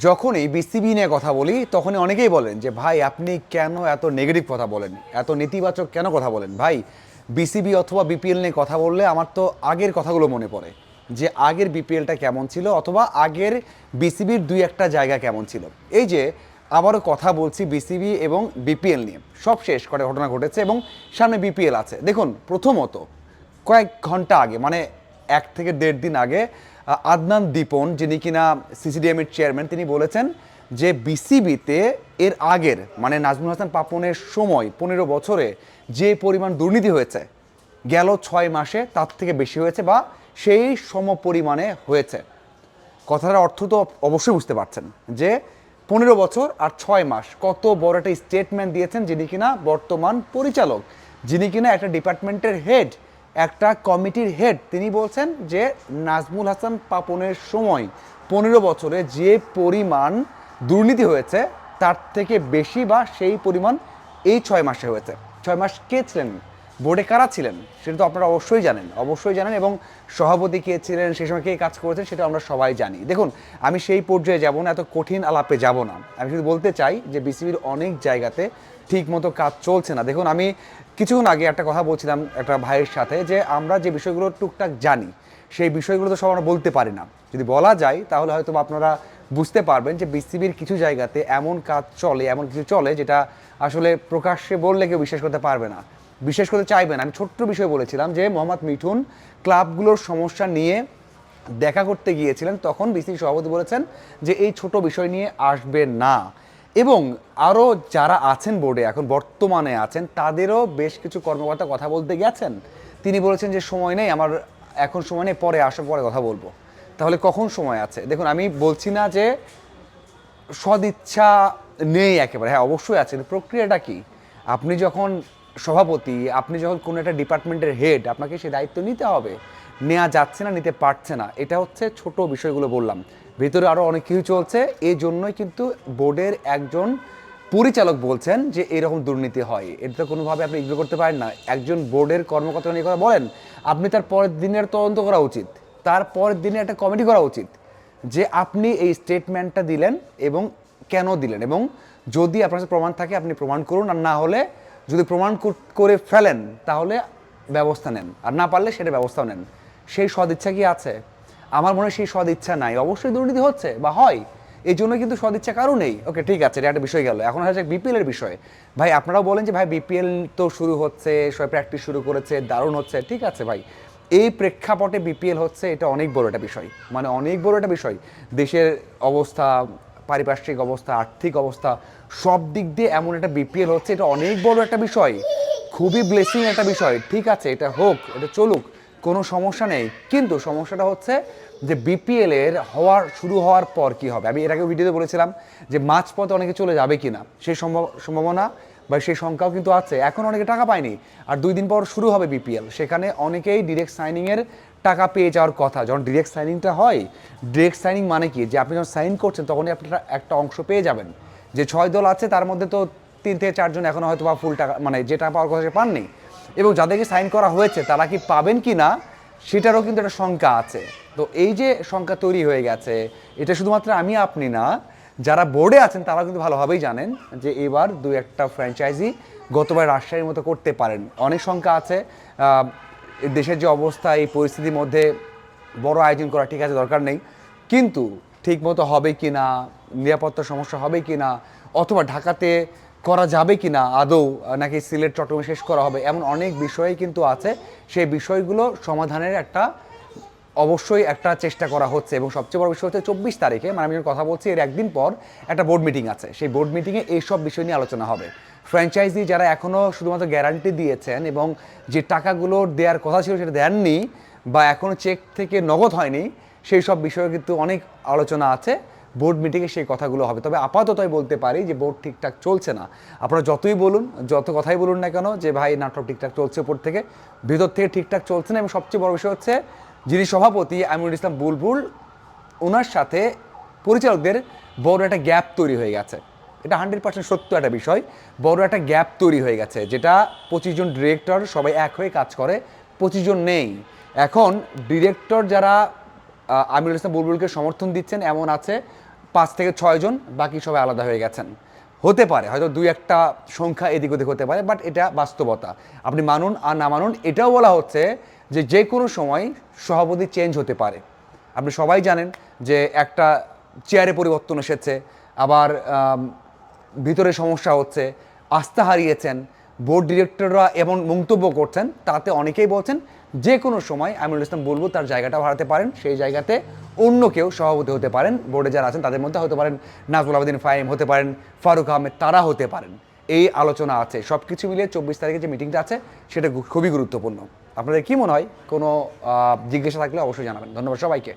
যখনই বিসিবি নিয়ে কথা বলি তখনই অনেকেই বলেন যে ভাই আপনি কেন এত নেগেটিভ কথা বলেন, এত নেতিবাচক কেন কথা বলেন ভাই। বিসিবি অথবা বিপিএল নিয়ে কথা বললে আমার তো আগের কথাগুলো মনে পড়ে, যে আগের বিপিএলটা কেমন ছিল অথবা আগের বিসিবির দুই একটা জায়গা কেমন ছিল। এই যে আবারও কথা বলছি বিসিবি এবং বিপিএল নিয়ে, সব শেষ করে ঘটনা ঘটেছে এবং সামনে বিপিএল আছে। দেখুন, প্রথমত কয়েক ঘন্টা আগে, মানে 1 থেকে 1.5 দিন আগে আদনান দীপন, যিনি কিনা সিসিডিএমের চেয়ারম্যান, তিনি বলেছেন যে বিসিবিতে এর আগের মানে নাজমুল হাসান পাপনের সময় 15 বছরে যে পরিমাণ দুর্নীতি হয়েছে, গেল 6 মাসে তার থেকে বেশি হয়েছে বা সেই সম পরিমাণে হয়েছে। কথাটার অর্থ তো অবশ্যই বুঝতে পারছেন যে 15 বছর আর 6 মাস কত বড় একটা স্টেটমেন্ট দিয়েছেন যিনি কিনা বর্তমান পরিচালক, যিনি কিনা একটা ডিপার্টমেন্টের হেড, একটা কমিটির হেড। তিনি বলছেন যে নাজমুল হাসান পাপনের সময় 15 বছরে যে পরিমাণ দুর্নীতি হয়েছে তার থেকে বেশি বা সেই পরিমাণ এই 6 মাসে হয়েছে। 6 মাস কে ছিলেন, বোর্ডে কারা ছিলেন সেটা তো আপনারা অবশ্যই জানেন এবং সভাপতি কে ছিলেন, সেই সময় কে কাজ করেছেন সেটা আমরা সবাই জানি। দেখুন, আমি সেই পর্যায়ে যাব না, এত কঠিন আলাপে যাব না। আমি শুধু বলতে চাই যে বিসিবির অনেক জায়গাতে ঠিক মতো কাজ চলছে না। দেখুন, আমি কিছুক্ষণ আগে একটা কথা বলছিলাম একটা ভাইয়ের সাথে, যে আমরা যে বিষয়গুলো টুকটাক জানি সেই বিষয়গুলো তো সব আমরা বলতে পারি না। যদি বলা যায় তাহলে হয়তো আপনারা বুঝতে পারবেন যে বিসিবির কিছু জায়গাতে এমন কাজ চলে, এমন কিছু চলে যেটা আসলে প্রকাশ্যে বললে কেউ বিশ্বাস করতে পারবে না, বিশেষ করে চাইবেন। আমি ছোট্ট বিষয় বলেছিলাম যে মোহাম্মদ মিঠুন ক্লাবগুলোর সমস্যা নিয়ে দেখা করতে গিয়েছিলেন, তখন বিসিবি সভাপতি বলেছেন যে এই ছোট বিষয় নিয়ে আসবে না। এবং আরও যারা আছেন বোর্ডে এখন বর্তমানে আছেন তাদেরও বেশ কিছু কর্মকর্তা কথা বলতে গেছেন, তিনি বলেছেন যে সময় নেই আমার, এখন সময় নেই, পরে আসার পরে কথা বলবো। তাহলে কখন সময় আছে? দেখুন, আমি বলছি না যে সদিচ্ছা নেই একেবারে, হ্যাঁ অবশ্যই আছে, কিন্তু প্রক্রিয়াটা কি? আপনি যখন সভাপতি, আপনি যখন কোনো একটা ডিপার্টমেন্টের হেড, আপনাকে সেই দায়িত্ব নিতে হবে। নেওয়া যাচ্ছে না, নিতে পারছে না, এটা হচ্ছে ছোট বিষয়গুলো বললাম। ভিতরে আরও অনেক কিছু চলছে, এই জন্যই কিন্তু বোর্ডের একজন পরিচালক বলছেন যে এরকম দুর্নীতি হয়। এটা তো কোনোভাবে আপনি ইগনোর করতে পারেন না। একজন বোর্ডের কর্মকর্তা নিয়ে কথা বলেন, আপনি তার পরের দিনের তদন্ত করা উচিত, তার পরের দিনে একটা কমিটি করা উচিত যে আপনি এই স্টেটমেন্টটা দিলেন এবং কেন দিলেন, এবং যদি আপনার কাছে প্রমাণ থাকে আপনি প্রমাণ করুন, আর না হলে যদি প্রমাণ করে ফেলেন তাহলে ব্যবস্থা নেন, আর না পারলে সেটা ব্যবস্থাও নেন। সেই সদিচ্ছা কি আছে? আমার মনে হয় সেই সদিচ্ছা নাই। অবশ্যই দুর্নীতি হচ্ছে বা হয়, এই জন্য কিন্তু সদিচ্ছা কারো নেই। ওকে, ঠিক আছে, এটা একটা বিষয় গেল। এখন হচ্ছে বিপিএল এর বিষয়। ভাই আপনারাও বলেন যে ভাই বিপিএল তো শুরু হচ্ছে, সবাই প্র্যাকটিস শুরু করেছে, দারুণ হচ্ছে, ঠিক আছে ভাই। এই প্রেক্ষাপটে বিপিএল হচ্ছে, এটা অনেক বড় একটা বিষয়, মানে অনেক বড় একটা বিষয়। দেশের অবস্থা, পারিপার্শ্বিক অবস্থা, আর্থিক অবস্থা, সব দিক দিয়ে এমন একটা বিপিএল হচ্ছে, এটা অনেক বড় একটা বিষয়, খুবই ব্লেসিং একটা বিষয়। ঠিক আছে, এটা হোক, এটা চলুক, কোনো সমস্যা নেই। কিন্তু সমস্যাটা হচ্ছে যে বিপিএল এর শুরু হওয়ার পর কি হবে। আমি এর আগে ভিডিওতে বলেছিলাম যে মাঝপথে অনেকে চলে যাবে কিনা, সেই সম্ভাবনা বা সেই সংখ্যাও কিন্তু আছে। এখন অনেকে টাকা পায়নি, আর 2 দিন পর শুরু হবে বিপিএল, সেখানে অনেকেই ডিরেক্ট সাইনিংয়ের টাকা পেয়ে যাওয়ার কথা। যখন ডিরেক্ট সাইনিংটা হয়, ডিরেক্ট সাইনিং মানে কি, যে আপনি যখন সাইন করছেন তখনই আপনি একটা অংশ পেয়ে যাবেন। যে 6 দল আছে তার মধ্যে তো 3 থেকে 4 জন এখনো হয়তো বা ফুল টাকা, মানে যে টাকা পাওয়ার কথা সে পাননি, এবং যাদেরকে সাইন করা হয়েছে তারা কি পাবেন কি না সেটারও কিন্তু একটা শঙ্কা আছে। তো এই যে শঙ্কা তৈরি হয়ে গেছে, এটা শুধুমাত্র আমি আপনি না, যারা বোর্ডে আছেন তারাও কিন্তু ভালোভাবেই জানেন যে এবার 2-1টা ফ্র্যাঞ্চাইজি গতবার রাজশাহীর মতো করতে পারেন। অনেক শঙ্কা আছে। দেশের যে অবস্থা, এই পরিস্থিতির মধ্যে বড় আয়োজন করা ঠিক আছে, দরকার নেই, কিন্তু ঠিক মতো হবে কি না, নিরাপত্তার সমস্যা হবে কি না, অথবা ঢাকাতে করা যাবে কি না আদৌ, নাকি সিলেট চট্টগ্রামে শেষ করা হবে, এমন অনেক বিষয়ই কিন্তু আছে। সেই বিষয়গুলো সমাধানের অবশ্যই একটা চেষ্টা করা হচ্ছে। এবং সবচেয়ে বড় বিষয় হচ্ছে 24 তারিখে, মানে আমি যখন কথা বলছি এর একদিন পর একটা বোর্ড মিটিং আছে, সেই বোর্ড মিটিংয়ে এইসব বিষয় নিয়ে আলোচনা হবে। ফ্র্যাঞ্চাইজি যারা এখনও শুধুমাত্র গ্যারান্টি দিয়েছেন এবং যে টাকাগুলো দেওয়ার কথা ছিল সেটা দেননি, বা এখনও চেক থেকে নগদ হয়নি, সেই সব বিষয়ে কিন্তু অনেক আলোচনা আছে। বোর্ড মিটিংয়ে সেই কথাগুলো হবে। তবে আপাতত আমি বলতে পারি যে বোর্ড ঠিকঠাক চলছে না। আপনারা যতই বলুন, যত কথাই বলুন না কেন যে ভাই নাটক ঠিকঠাক চলছে, উপর থেকে ভিতর থেকে ঠিকঠাক চলছে না। এবং সবচেয়ে বড় বিষয় হচ্ছে যিনি সভাপতি আমিনুল ইসলাম বুলবুল, ওনার সাথে পরিচালকদের বড় একটা গ্যাপ তৈরি হয়ে গেছে। এটা 100% সত্য একটা বিষয়। বড় একটা গ্যাপ তৈরি হয়ে গেছে, যেটা 25 জন ডিরেক্টর সবাই এক হয়ে কাজ করে, 25 জন নেই। এখন ডিরেক্টর যারা আমিনুল ইসলাম বুলবুলকে সমর্থন দিচ্ছেন এমন আছে 5 থেকে 6 জন, বাকি সবাই আলাদা হয়ে গেছেন। হতে পারে হয়তো 2-1টা সংখ্যা এদিক ওদিক হতে পারে, বাট এটা বাস্তবতা। আপনি মানুন আর না মানুন, এটাও বলা হচ্ছে যে কোনো সময় সভাপতি চেঞ্জ হতে পারে। আপনি সবাই জানেন যে একটা চেয়ারে পরিবর্তন এসেছে, আবার ভিতরে সমস্যা হচ্ছে, আস্থা হারিয়েছেন, বোর্ড ডিরেক্টররা এমন মন্তব্য করছেন, তাতে অনেকেই বলছেন যে কোনো সময় আমিনুল ইসলাম বুলবুল তার জায়গাটাও হারাতে পারেন, সেই জায়গাতে অন্য কেউ সভাপতি হতে পারেন। বোর্ডে যারা আছেন তাদের মধ্যে হতে পারেন নাজমুল আবেদিন ফাহিম, হতে পারেন ফারুক আহমেদ, তারা হতে পারেন। এই আলোচনা আছে, সব কিছু মিলিয়ে 24 তারিখে যে মিটিংটা আছে সেটা খুবই গুরুত্বপূর্ণ। আপনাদের কি মনে হয়? কোনো জিজ্ঞাসা থাকলে অবশ্যই জানাবেন। ধন্যবাদ সবাইকে।